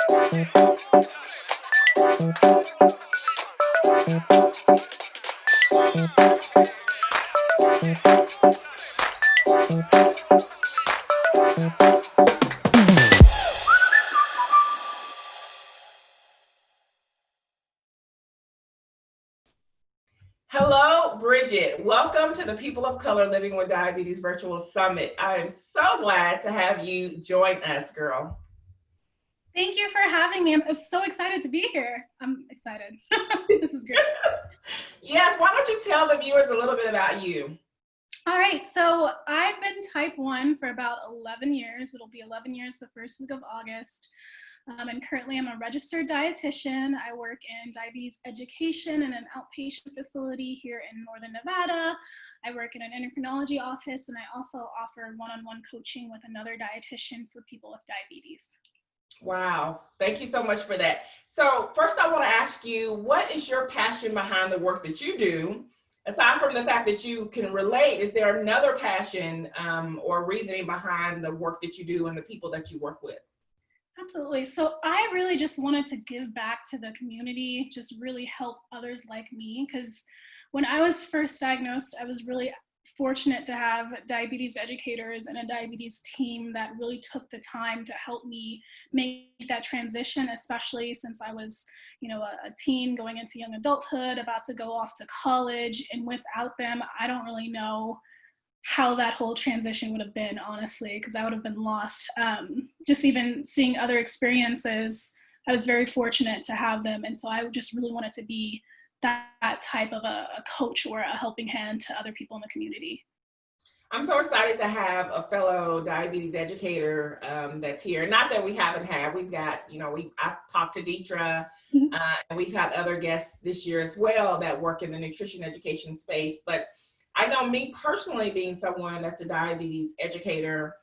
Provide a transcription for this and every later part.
Hello, Bridget. Welcome to the People of Color Living with Diabetes Virtual Summit. I am so glad to have you join us, girl. Thank you for having me. I'm so excited to be here. I'm excited. This is great. Yes, why don't you tell the viewers a little bit about you? All right, so I've been type 1 for about 11 years. It'll be 11 years the first week of August. And currently I'm a registered dietitian. I work in diabetes education in an outpatient facility here in Northern Nevada. I work in an endocrinology office, and I also offer one-on-one coaching with another dietitian for people with diabetes. Wow, thank you so much for that. So first I want to ask you, what is your passion behind the work that you do? Aside from the fact that you can relate, is there another passion or reasoning behind the work that you do and the people that you work with? Absolutely. So I really just wanted to give back to the community, just really help others like me. Because when I was first diagnosed, I was really fortunate to have diabetes educators and a diabetes team that really took the time to help me make that transition, especially since I was, a teen going into young adulthood, about to go off to college. And without them, I don't really know how that whole transition would have been, honestly, because I would have been lost. Just even seeing other experiences, I was very fortunate to have them. And so I just really wanted to be that type of a coach or a helping hand to other people in the community. I'm so excited to have a fellow diabetes educator that's here. Not that we haven't had, we've got, I've talked to Deetra, and we've had other guests this year as well that work in the nutrition education space. But I know me personally, being someone that's a diabetes educator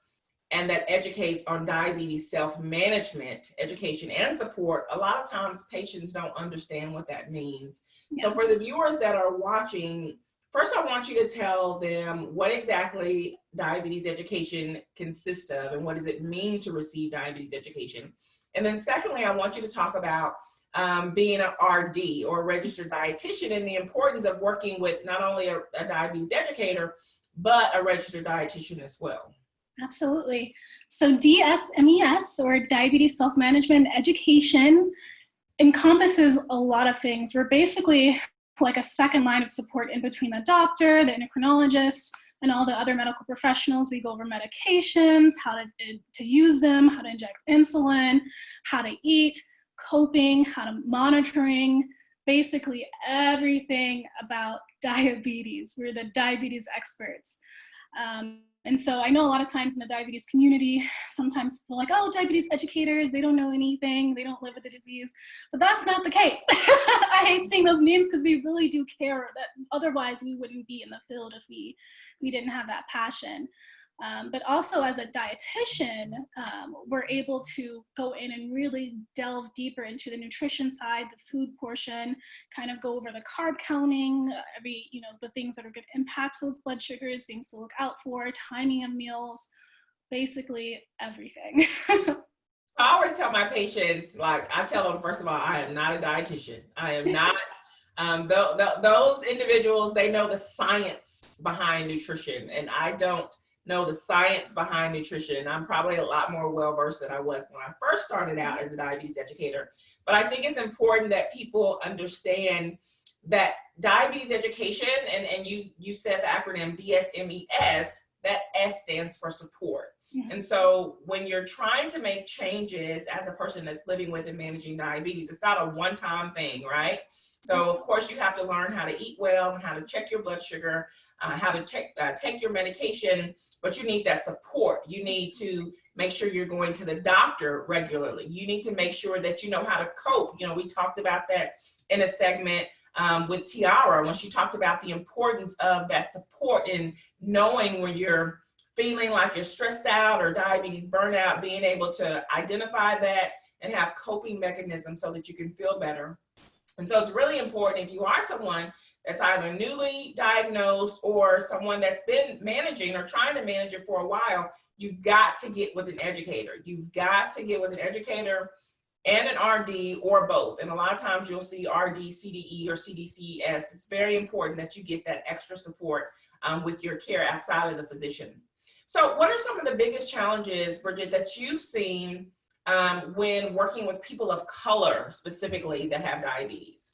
and that educates on diabetes self-management, education, and support, a lot of times patients don't understand what that means. Yeah. So for the viewers that are watching, first I want you to tell them what exactly diabetes education consists of and what does it mean to receive diabetes education. And then secondly, I want you to talk about being an RD or a registered dietitian and the importance of working with not only a diabetes educator, but a registered dietitian as well. Absolutely. So DSMES, or Diabetes Self-Management Education, encompasses a lot of things. We're basically like a second line of support in between the doctor, the endocrinologist, and all the other medical professionals. We go over medications, how to use them, how to inject insulin, how to eat, coping, how to monitoring, basically everything about diabetes. We're the diabetes experts. And so I know a lot of times in the diabetes community, sometimes people are like, oh, diabetes educators, they don't know anything, they don't live with the disease. But that's not the case. I hate seeing those names because we really do care. That otherwise we wouldn't be in the field if we didn't have that passion. But also as a dietitian, we're able to go in and really delve deeper into the nutrition side, the food portion, kind of go over the carb counting, the things that are going to impact those blood sugars, things to look out for, timing of meals, basically everything. I always tell my patients, I tell them, first of all, I am not a dietitian. I am not. Those individuals, they know the science behind nutrition, and I don't know the science behind nutrition. I'm probably a lot more well-versed than I was when I first started out as a diabetes educator. But I think it's important that people understand that diabetes education, and you said the acronym DSMES, that S stands for support. Mm-hmm. And so when you're trying to make changes as a person that's living with and managing diabetes, it's not a one-time thing, right? So of course you have to learn how to eat well, how to check your blood sugar, how to take your medication, but you need that support. You need to make sure you're going to the doctor regularly. You need to make sure that you know how to cope. We talked about that in a segment with Tiara when she talked about the importance of that support and knowing when you're feeling like you're stressed out or diabetes burnout, being able to identify that and have coping mechanisms so that you can feel better. And so it's really important, if you are someone that's either newly diagnosed or someone that's been managing or trying to manage it for a while, you've got to get with an educator. You've got to get with an educator and an RD or both. And a lot of times you'll see RD, CDE, or CDCS. It's very important that you get that extra support with your care outside of the physician. So what are some of the biggest challenges, Bridget, that you've seen when working with people of color specifically that have diabetes?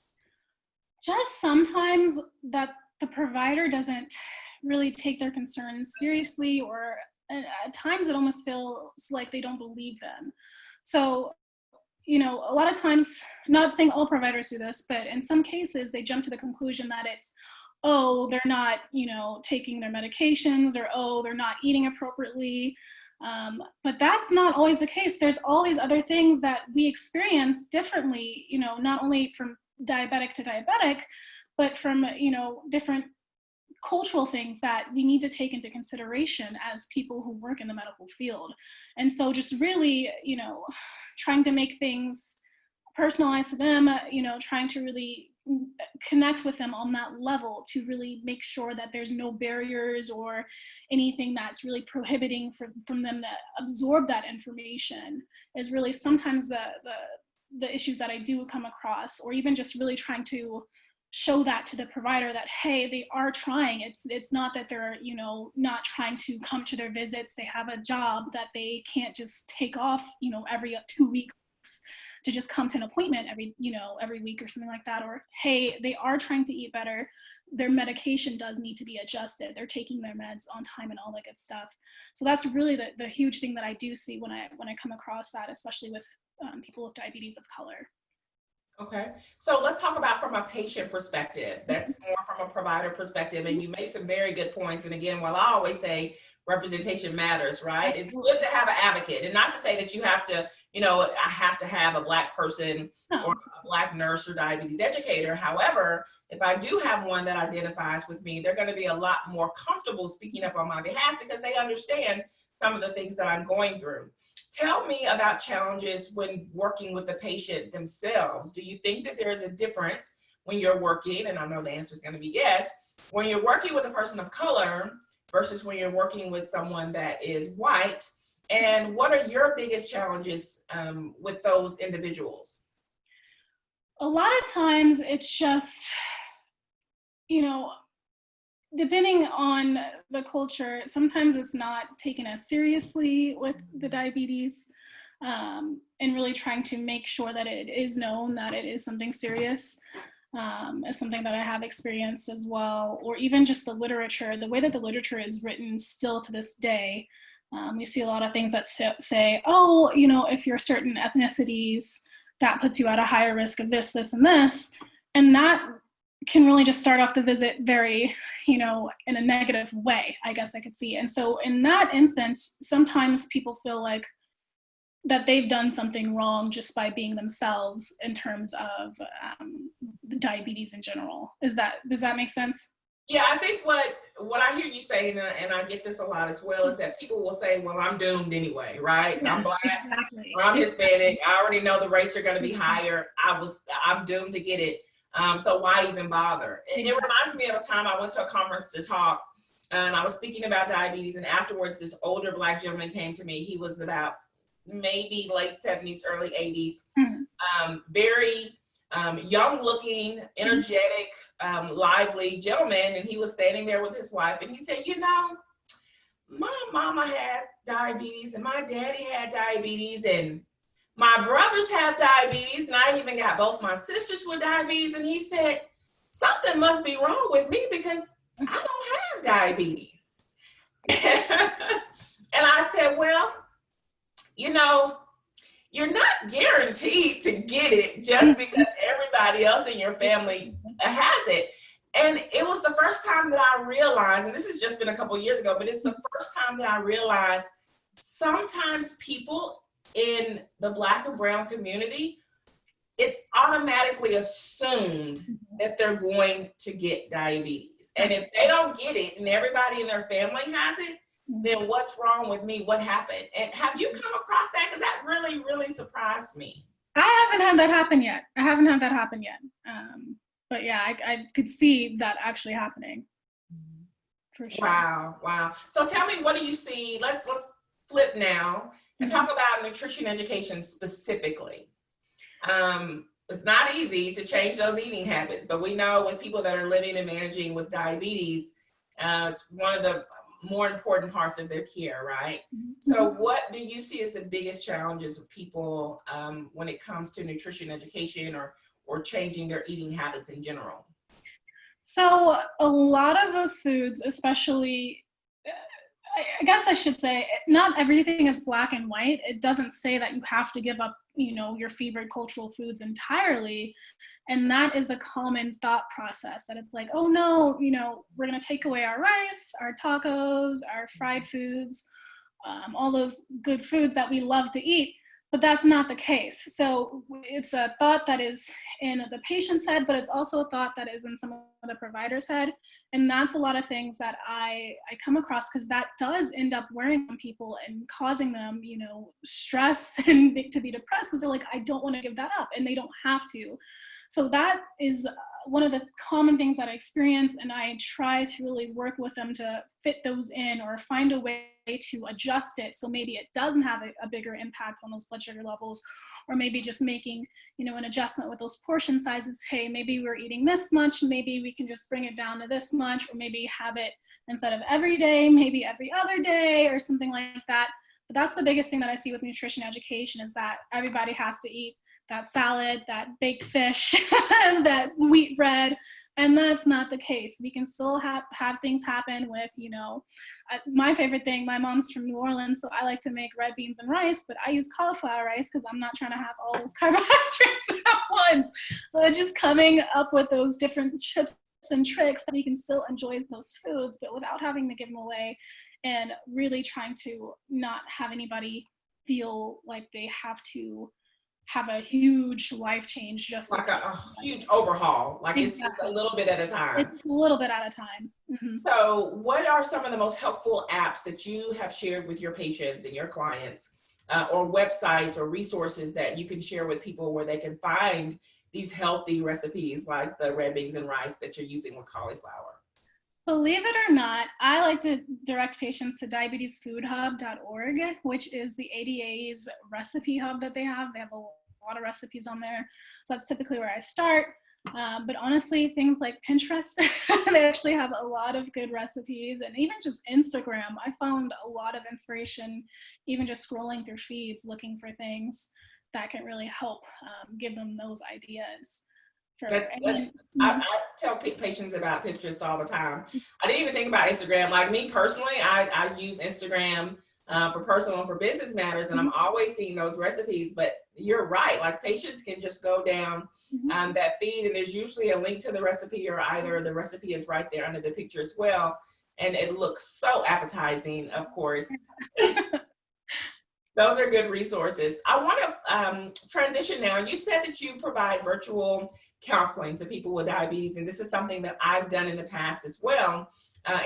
Just sometimes that the provider doesn't really take their concerns seriously, or at times it almost feels like they don't believe them. So, you know, a lot of times, not saying all providers do this, but in some cases they jump to the conclusion that it's, oh, they're not, you know, taking their medications, or, oh, they're not eating appropriately. But that's not always the case. There's all these other things that we experience differently, you know, not only from diabetic to diabetic, but from, you know, different cultural things that we need to take into consideration as people who work in the medical field. And so just really, you know, trying to make things personalized to them, you know, trying to really connect with them on that level to really make sure that there's no barriers or anything that's really prohibiting from them to absorb that information is really sometimes the issues that I do come across. Or even just really trying to show that to the provider that, hey, they are trying. It's not that they're, you know, not trying to come to their visits. They have a job that they can't just take off, you know, every 2 weeks to just come to an appointment every week or something like that. Or, hey, they are trying to eat better. Their medication does need to be adjusted. They're taking their meds on time and all that good stuff. So that's really the huge thing that I do see when I come across that, especially with people with diabetes of color. Okay, so let's talk about from a patient perspective. That's more from a provider perspective. And you made some very good points. And again, while I always say representation matters, right? It's good to have an advocate, and not to say that you have to, you know, I have to have a Black person or a Black nurse or diabetes educator. However, if I do have one that identifies with me, they're going to be a lot more comfortable speaking up on my behalf because they understand some of the things that I'm going through. Tell me about challenges when working with the patient themselves. Do you think that there is a difference when you're working, and I know the answer is going to be yes, when you're working with a person of color versus when you're working with someone that is white? And what are your biggest challenges with those individuals? A lot of times it's just, you know, depending on the culture, sometimes it's not taken as seriously with the diabetes, and really trying to make sure that it is known that it is something serious, is something that I have experienced as well. Or even just the literature, the way that the literature is written still to this day. You see a lot of things that say, oh, you know, if you're certain ethnicities, that puts you at a higher risk of this, this, and this. And that can really just start off the visit very, you know, in a negative way, I guess I could see. And so in that instance, sometimes people feel like that they've done something wrong just by being themselves in terms of diabetes in general. Does that make sense? Yeah, I think what I hear you say, and I get this a lot as well, is that people will say, well, I'm doomed anyway, right? Yes, I'm Black, exactly. or I'm Hispanic. I already know the rates are going to be higher. I'm doomed to get it. So why even bother? It reminds me of a time I went to a conference to talk, and I was speaking about diabetes, and afterwards this older Black gentleman came to me. He was about maybe late 70s, early 80s, very young looking, energetic, lively gentleman. And he was standing there with his wife, and he said, you know, my mama had diabetes and my daddy had diabetes and my brothers have diabetes, and I even got both my sisters with diabetes. And he said, something must be wrong with me because I don't have diabetes. And I said, well, you know, you're not guaranteed to get it just because everybody else in your family has it. And it was the first time that I realized, and this has just been a couple of years ago, but it's the first time that I realized sometimes people in the Black and brown community, it's automatically assumed that they're going to get diabetes. And if they don't get it and everybody in their family has it, then what's wrong with me? What happened? And have you come across that? Because that really, really surprised me. I haven't had that happen yet. But yeah, I could see that actually happening. For sure. Wow. So tell me, what do you see? Let's flip now and talk about nutrition education specifically. It's not easy to change those eating habits, but we know with people that are living and managing with diabetes, it's one of the more important parts of their care, right? So what do you see as the biggest challenges of people when it comes to nutrition education or changing their eating habits in general? So a lot of those foods, especially, I guess I should say, not everything is black and white. It doesn't say that you have to give up, your favorite cultural foods entirely. And that is a common thought process that it's like, oh no, we're going to take away our rice, our tacos, our fried foods, all those good foods that we love to eat. But that's not the case. So it's a thought that is in the patient's head, but it's also a thought that is in some of the provider's head. And that's a lot of things that I come across, because that does end up wearing on people and causing them, stress and to be depressed, because they're like, I don't want to give that up, and they don't have to. So that is one of the common things that I experience, and I try to really work with them to fit those in or find a way to adjust it so maybe it doesn't have a bigger impact on those blood sugar levels, or maybe just making an adjustment with those portion sizes. Hey, maybe we're eating this much, maybe we can just bring it down to this much, or maybe have it instead of every day, maybe every other day, or something like that. But that's the biggest thing that I see with nutrition education, is that everybody has to eat that salad, that baked fish, that wheat bread. And that's not the case. We can still have things happen with, my favorite thing, my mom's from New Orleans, so I like to make red beans and rice, but I use cauliflower rice because I'm not trying to have all those carbohydrates at once. So it's just coming up with those different tips and tricks that we can still enjoy those foods, but without having to give them away, and really trying to not have anybody feel like they have to have a huge life change, just like a huge overhaul, like exactly. It's just a little bit at a time. It's a little bit at a time. Mm-hmm. So what are some of the most helpful apps that you have shared with your patients and your clients, or websites or resources that you can share with people where they can find these healthy recipes like the red beans and rice that you're using with cauliflower? Believe it or not, I like to direct patients to diabetesfoodhub.org, which is the ADA's recipe hub that they have. They have a lot of recipes on there. So that's typically where I start. But honestly, things like Pinterest, they actually have a lot of good recipes, and even just Instagram. I found a lot of inspiration, even just scrolling through feeds, looking for things that can really help give them those ideas. I tell patients about Pinterest all the time. I didn't even think about Instagram. Like me personally, I use Instagram for personal and for business matters, and I'm always seeing those recipes. But you're right, like patients can just go down that feed, and there's usually a link to the recipe, or either the recipe is right there under the picture as well, and it looks so appetizing, of course. Those are good resources. I want to transition now. You said that you provide virtual counseling to people with diabetes, and this is something that I've done in the past as well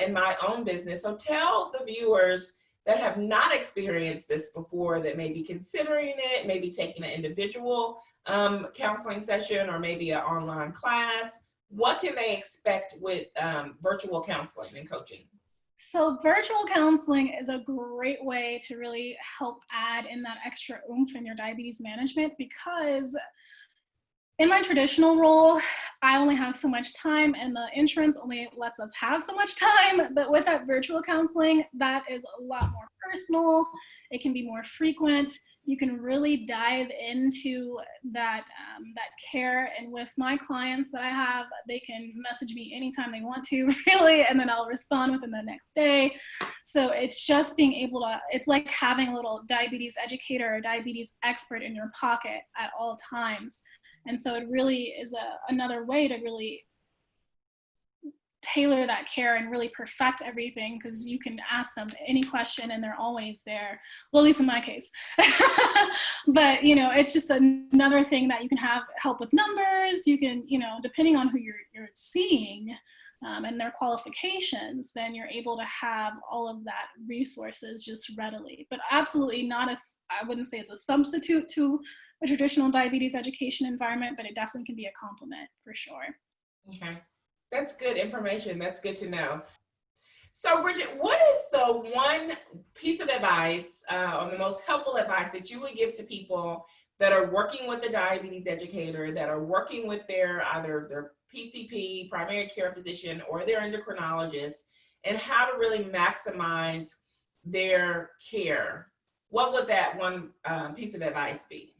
in my own business. So tell the viewers that have not experienced this before, that may be considering it, maybe taking an individual counseling session, or maybe an online class, what can they expect with virtual counseling and coaching? So virtual counseling is a great way to really help add in that extra oomph in your diabetes management, because in my traditional role, I only have so much time, and the insurance only lets us have so much time. But with that virtual counseling, that is a lot more personal. It can be more frequent. You can really dive into that care. And with my clients that I have, they can message me anytime they want to, really, and then I'll respond within the next day. So it's just being able to, it's like having a little diabetes educator or diabetes expert in your pocket at all times. And so it really is another way to really tailor that care and really perfect everything, because you can ask them any question and they're always there. Well, at least in my case. But, it's just another thing that you can have help with numbers. You can, depending on who you're seeing and their qualifications, then you're able to have all of that resources just readily. But absolutely not I wouldn't say it's a substitute to a traditional diabetes education environment, but it definitely can be a complement for sure. Okay. That's good information. That's good to know. So Bridget, what is the one piece of advice or the most helpful advice that you would give to people that are working with the diabetes educator, that are working with either their PCP, primary care physician, or their endocrinologist, and how to really maximize their care, what would that one piece of advice be?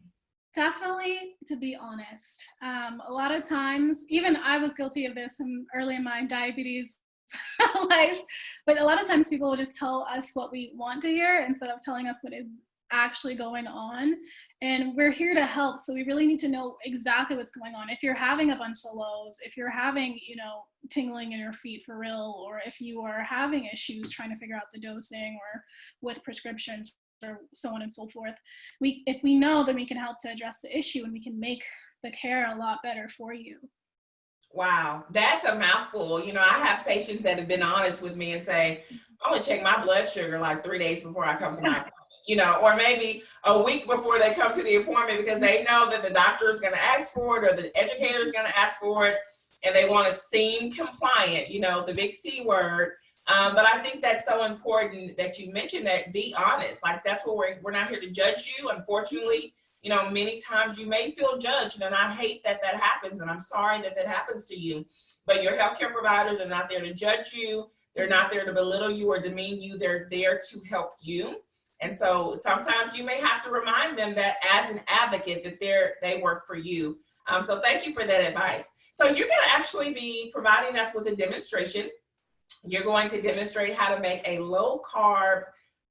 Definitely to be honest. A lot of times, even I was guilty of this early in my diabetes life, but a lot of times people will just tell us what we want to hear instead of telling us what is actually going on. And we're here to help, so we really need to know exactly what's going on. If you're having a bunch of lows, if you're having, tingling in your feet for real, or if you are having issues trying to figure out the dosing or with prescriptions or so on and so forth, if we know, then we can help to address the issue and we can make the care a lot better for you. Wow, that's a mouthful. I have patients that have been honest with me and say, I'm gonna check my blood sugar like 3 days before I come to my appointment, or maybe a week before they come to the appointment, because they know that the doctor is gonna ask for it or the educator is gonna ask for it, and they wanna seem compliant, the big C word. But I think that's so important that you mentioned that. Be honest. Like, that's what we're not here to judge you. Unfortunately, many times you may feel judged, and I hate that happens, and I'm sorry that happens to you. But your healthcare providers are not there to judge you. They're not there to belittle you or demean you. They're there to help you. And so sometimes you may have to remind them that as an advocate that they work for you. So thank you for that advice. So you're going to actually be providing us with a demonstration. You're going to demonstrate how to make a low-carb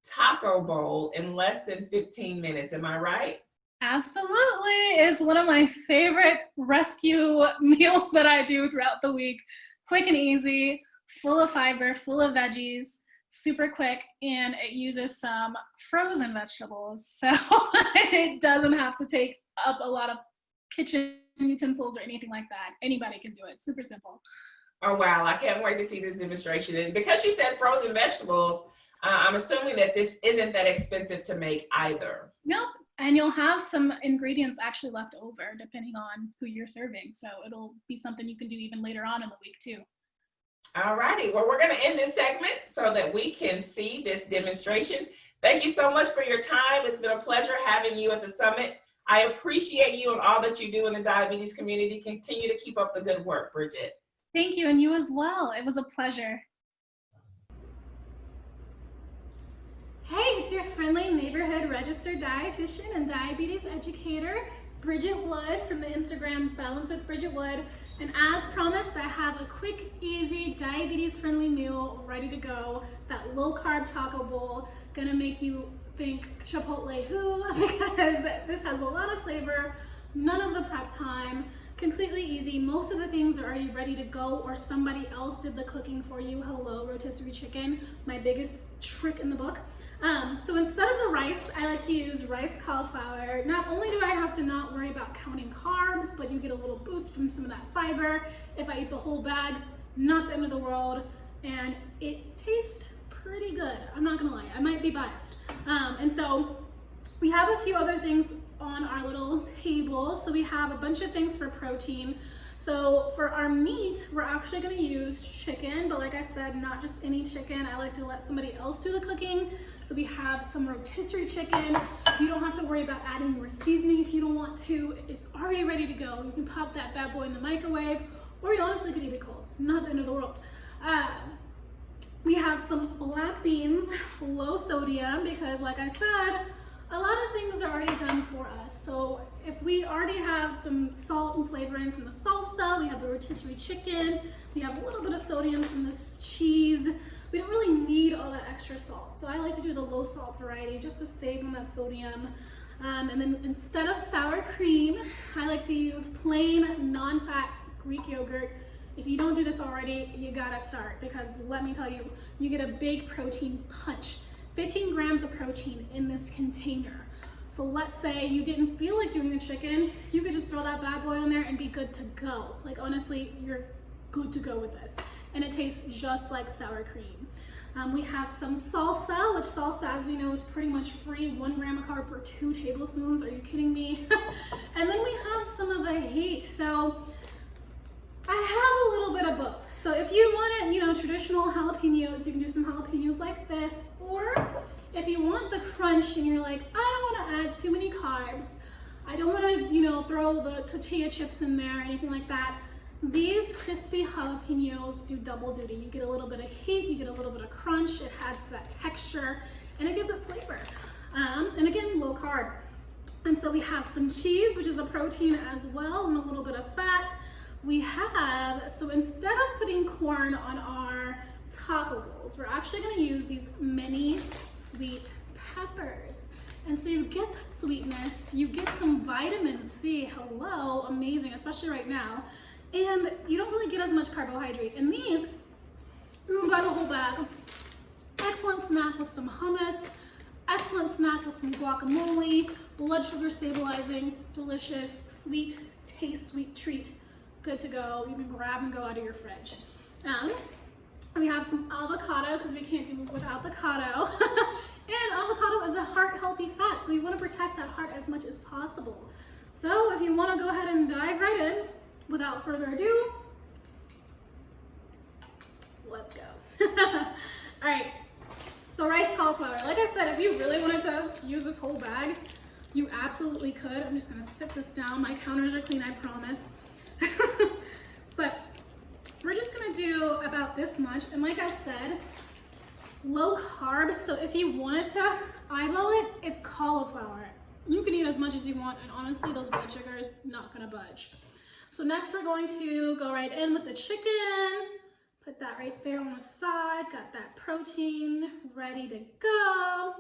taco bowl in less than 15 minutes. Am I right? Absolutely. It's one of my favorite rescue meals that I do throughout the week. Quick and easy, full of fiber, full of veggies, super quick, and it uses some frozen vegetables. So it doesn't have to take up a lot of kitchen utensils or anything like that. Anybody can do it. Super simple. Oh, wow. I can't wait to see this demonstration. And because you said frozen vegetables, I'm assuming that this isn't that expensive to make either. Nope. And you'll have some ingredients actually left over depending on who you're serving. So it'll be something you can do even later on in the week too. All righty. Well, we're going to end this segment so that we can see this demonstration. Thank you so much for your time. It's been a pleasure having you at the summit. I appreciate you and all that you do in the diabetes community. Continue to keep up the good work, Bridget. Thank you, and you as well. It was a pleasure. Hey, it's your friendly neighborhood registered dietitian and diabetes educator, Bridget Wood from the Instagram Balance with Bridget Wood. And as promised, I have a quick, easy, diabetes-friendly meal ready to go. That low-carb taco bowl, gonna make you think Chipotle who, because this has a lot of flavor, none of the prep time, completely easy. Most of the things are already ready to go, or somebody else did the cooking for you. Hello, rotisserie chicken, my biggest trick in the book. So instead of the rice, I like to use rice cauliflower. Not only do I have to not worry about counting carbs, but you get a little boost from some of that fiber. If I eat the whole bag, not the end of the world, and it tastes pretty good. I'm not gonna lie, I might be biased. And so we have a few other things on our little table. So we have a bunch of things for protein. So for our meat, we're actually gonna use chicken, but like I said, not just any chicken. I like to let somebody else do the cooking. So we have some rotisserie chicken. You don't have to worry about adding more seasoning if you don't want to. It's already ready to go. You can pop that bad boy in the microwave, or you honestly could eat it cold. Not the end of the world. We have some black beans, low sodium, because like I said, a lot of things are already done for us. So if we already have some salt and flavoring from the salsa, we have the rotisserie chicken, we have a little bit of sodium from this cheese, we don't really need all that extra salt. So I like to do the low salt variety just to save on that sodium. And then instead of sour cream, I like to use plain non-fat Greek yogurt. If you don't do this already, you gotta start, because let me tell you, you get a big protein punch. 15 grams of protein in this container. So let's say you didn't feel like doing the chicken, you could just throw that bad boy in there and be good to go. Like honestly, you're good to go with this. And it tastes just like sour cream. We have some salsa, which salsa, as we know, is pretty much free. 1 gram of carb for 2 tablespoons. Are you kidding me? And then we have some of the heat. So I have a little bit of both. So if you want it, traditional jalapenos, you can do some jalapenos like this. Or if you want the crunch and you're like, I don't want to add too many carbs, I don't want to, you know, throw the tortilla chips in there or anything like that. These crispy jalapenos do double duty. You get a little bit of heat, you get a little bit of crunch, it adds that texture, and it gives it flavor. And again, low carb. And so we have some cheese, which is a protein as well, and a little bit of fat. We have, so instead of putting corn on our taco bowls, we're actually gonna use these mini sweet peppers. And so you get that sweetness, you get some vitamin C, hello, amazing, especially right now. And you don't really get as much carbohydrate. And these, you can buy the whole bag. Excellent snack with some hummus, excellent snack with some guacamole, blood sugar stabilizing, delicious, sweet taste, sweet treat. Good to go. You can grab and go out of your fridge. We have some avocado because we can't do without avocado. And avocado is a heart healthy fat, so you want to protect that heart as much as possible. So if you want to go ahead and dive right in, without further ado, let's go. All right, so rice cauliflower. Like I said, if you really wanted to use this whole bag, you absolutely could. I'm just gonna sit this down. My counters are clean, I promise. But we're just gonna do about this much. And like I said, low carb. So if you wanted to eyeball it, it's cauliflower. You can eat as much as you want, and honestly, those blood sugars not gonna budge. So next we're going to go right in with the chicken. Put that right there on the side. Got that protein ready to go.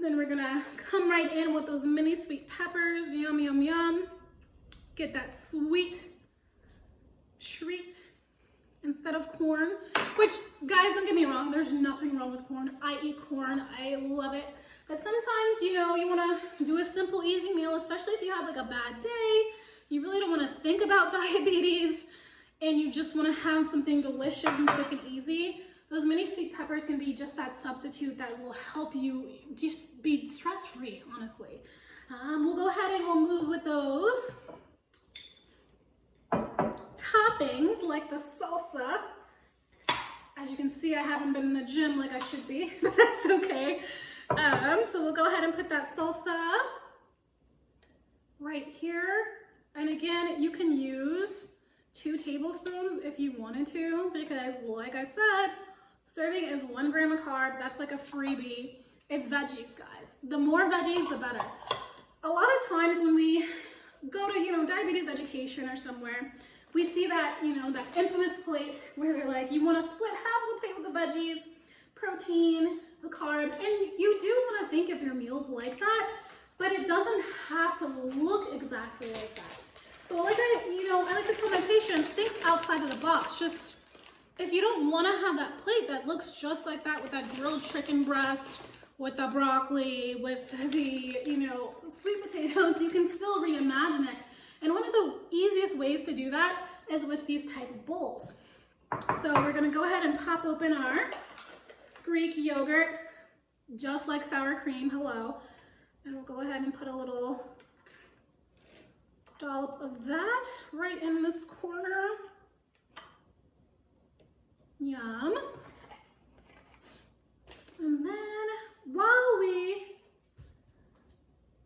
Then we're gonna come right in with those mini sweet peppers. Yum, yum, yum. Get that sweet treat instead of corn, which, guys, don't get me wrong, there's nothing wrong with corn. I eat corn, I love it. But sometimes, you know, you wanna do a simple, easy meal, especially if you have like a bad day. You really don't wanna think about diabetes, and you just wanna have something delicious and quick and easy. Those mini sweet peppers can be just that substitute that will help you just be stress-free, honestly. We'll go ahead and we'll move with those toppings like the salsa. As you can see, I haven't been in the gym like I should be, but that's okay. So we'll go ahead and put that salsa right here. And again, you can use 2 tablespoons if you wanted to, because like I said, serving is 1 gram of carb. That's like a freebie. It's veggies, guys. The more veggies, the better. A lot of times when we go to, you know, diabetes education or somewhere, we see that, you know, that infamous plate where they're like, you want to split half of the plate with the veggies, protein, the carb, and you do want to think of your meals like that, but it doesn't have to look exactly like that. So like I like to tell my patients, think outside of the box. Just, if you don't want to have that plate that looks just like that with that grilled chicken breast, with the broccoli, with the, you know, sweet potatoes, you can still reimagine it. And one of the easiest ways to do that is with these type of bowls. So we're gonna go ahead and pop open our Greek yogurt, just like sour cream, hello. And we'll go ahead and put a little dollop of that right in this corner. Yum. And then while we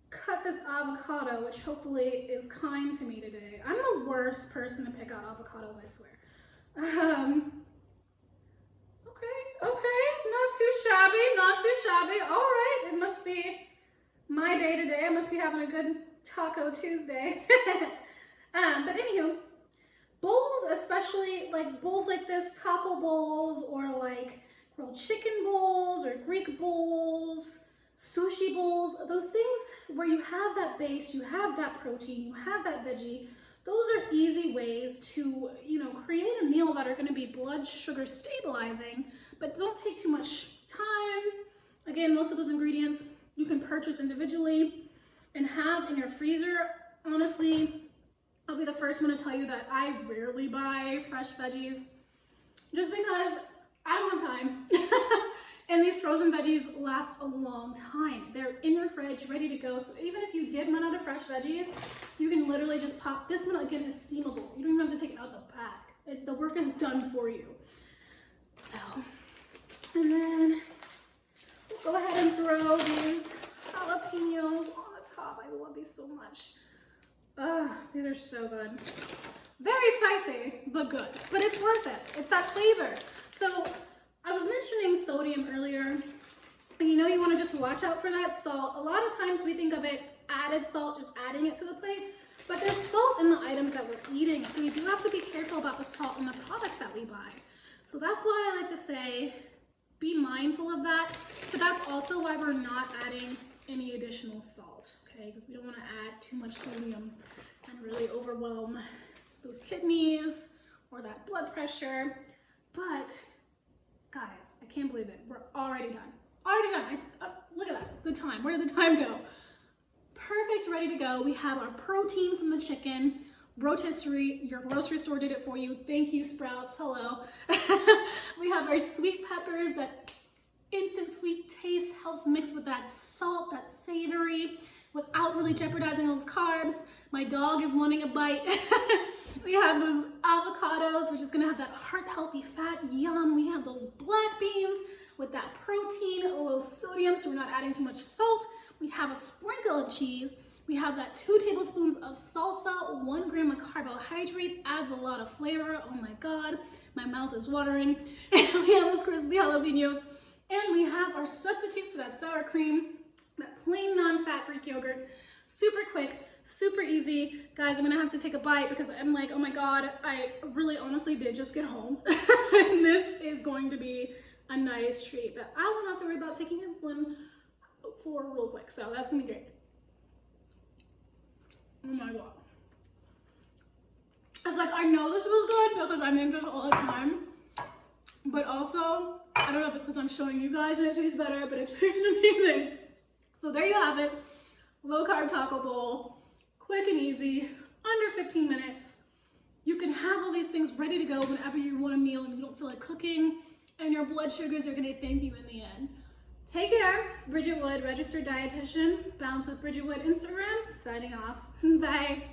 cut this avocado, which hopefully is kind to me today. I'm the worst person to pick out avocados, I swear. Okay, not too shabby. All right, it must be my day today. I must be having a good Taco Tuesday. But anywho, bowls, especially like bowls like this, taco bowls, or like grilled chicken bowls, or Greek bowls, sushi bowls, those things where you have that base, you have that protein, you have that veggie, those are easy ways to, you know, create a meal that are going to be blood sugar stabilizing, but don't take too much time. Again, most of those ingredients you can purchase individually and have in your freezer. Honestly, I'll be the first one to tell you that I rarely buy fresh veggies just because I don't have time. And these frozen veggies last a long time. They're in your fridge, ready to go. So even if you did run out of fresh veggies, you can literally just pop. This one, again, is steamable. You don't even have to take it out of the bag. The work is done for you. So, and then we'll go ahead and throw these jalapenos on the top. stop. I love these so much. Ugh, these are so good. Very spicy, but good. But it's worth it. It's that flavor. So I was mentioning sodium earlier. And you know you want to just watch out for that salt. A lot of times we think of it added salt, just adding it to the plate. But there's salt in the items that we're eating. So we do have to be careful about the salt in the products that we buy. So that's why I like to say, be mindful of that. But that's also why we're not adding any additional salt, okay? Because we don't want to add too much sodium and really overwhelm those kidneys or that blood pressure. But guys, I can't believe it. We're already done. Already done. Look at that, the time. Where did the time go? Perfect, ready to go. We have our protein from the chicken. Rotisserie, your grocery store did it for you. Thank you, Sprouts. Hello. We have our sweet peppers. That instant sweet taste helps mix with that salt, that savory, without really jeopardizing those carbs. My dog is wanting a bite. We have those avocados, which is gonna have that heart-healthy fat. Yum. We have those black beans with that protein, low sodium, so we're not adding too much salt. We have a sprinkle of cheese. We have that 2 tablespoons of salsa, 1 gram of carbohydrate, adds a lot of flavor. Oh my God, my mouth is watering. And we have those crispy jalapenos. And we have our substitute for that sour cream, that plain non-fat Greek yogurt. Super quick, super easy. Guys, I'm gonna have to take a bite because I'm like, oh my God, I really honestly did just get home. And this is going to be a nice treat that I won't have to worry about taking insulin for real quick. So that's gonna be great. Oh my God. I was like, I know this was good because I make this all the time. But also, I don't know if it's because I'm showing you guys and it tastes better, but it tastes amazing. So there you have it. Low carb taco bowl. Quick and easy. Under 15 minutes. You can have all these things ready to go whenever you want a meal and you don't feel like cooking. And your blood sugars are going to thank you in the end. Take care. Bridget Wood, registered dietitian. Balance with Bridget Wood Instagram. Signing off. Bye.